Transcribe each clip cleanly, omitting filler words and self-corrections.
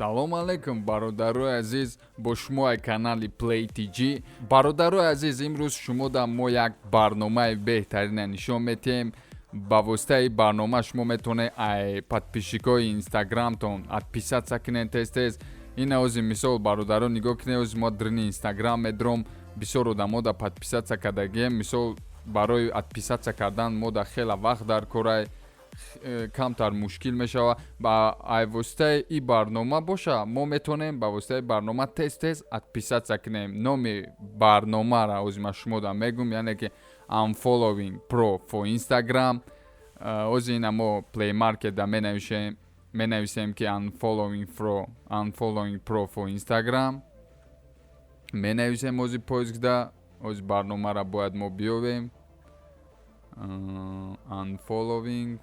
салом алейкум бародарои азиз, бо шумои канали Play TG. Бародарои азиз, имрӯз шумода мо як барномаи беҳтарина нишон метиҳем. Ба воситаи барнома шумо метавонед подписчикои инстаграмтон подписатся кунед тез-тез. Ина ози мисол бародаро нигоҳ кунед, ози мо дрини инстаграм медиром, бисёр одамода подписатся кардагием. Мисол барои подписатся кардан мода хела вақт дар корай, камтар мушкил мешава. Ба воситаи и барнома боша мо метавонем ба воситаи барнома тез-тез подписатся кунем. Номи барномаро ози ма шумода мегум, яъне ки Unfollowing Pro for Instagram. Ози ина мо Play Market да менависем ки Unfollowing Pro for Instagram. Менависем ози поискда, ози барномаро бояд мо биёвем. Unfollowing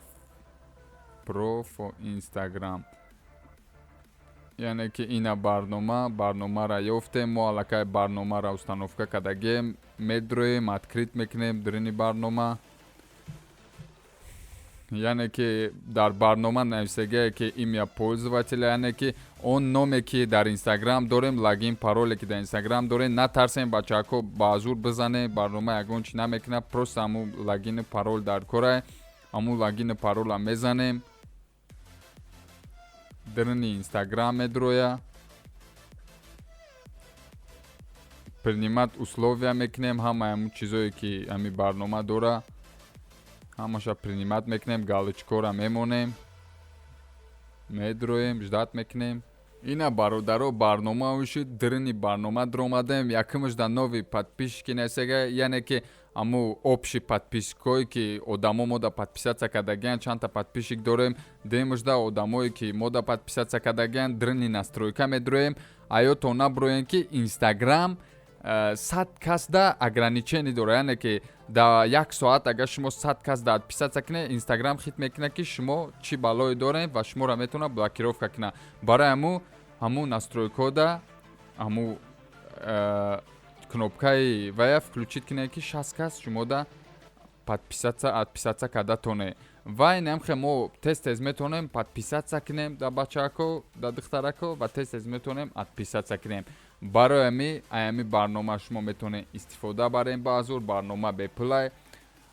Pro for Instagram. Яъне ки ина барномаро ёфтем, мо аллакай барномаро установка кардагем, медроем, открит мекунем дрини барнома. Яъне ки дар барнома нависагае ки имя пользователя, яъне ки он номе ки дар инстаграм дорем, логин пароле ки дар инстаграм дорем, натарсем бачаҳако ба зур бизане, барнома ягон чи намекуна, просто ҳамун логину парол дар корае. Ҳамун логину парола мезанем, дрини инстаграм медроя, принимат условия мекунем, ҳама ҳамун чизое ки ҳами барнома дора, ҳамаша принимат мекунем, галочкора мемонем, медроем, ждат мекунем. Ина бародаро барнома ушид, дрини барнома дромадем, якимашда нови подписчики несега, яъне ки ҳамун общи подписчикое ки одамо мода подписатся кардагиян, чандта подписчик дорем, демашда одамое ки мода подписатся кардагиян, дрини настройка медроем. Аёто наброем ки инстаграм 100 касда ограничение дора, яъне ки да 1 соат агар шумо 100 касда подписатся кунед, инстаграм хит мекуна ки шумо чӣ балое дорем ва шуморо метавона блокировка куна. Барои ҳамун настройкода ҳамун кнопкаи вая включит кунед ки 60 кас шумода подписатся кардатоне. Ва инамхе мо тез-тез метавонем подписатся кунем да бачаҳако, да духтарако, ва тез-тез метавонем подписатся кунем. Барои ами барнома шумо метавонед истифода барем ба азур, барнома беплай.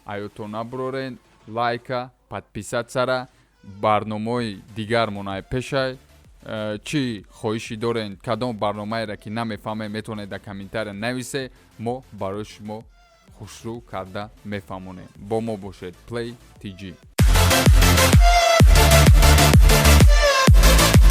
Аёто наброрен, лайка, подписатсара, барномаи дигар монай пешай. Чӣ хоҳиши дорен, кадом барномаеро ки намефаҳмем, метавонед дар комментария нависе, мо барои шумо хушрӯ карда мефаҳмонем. Бо мо бошед Play TG.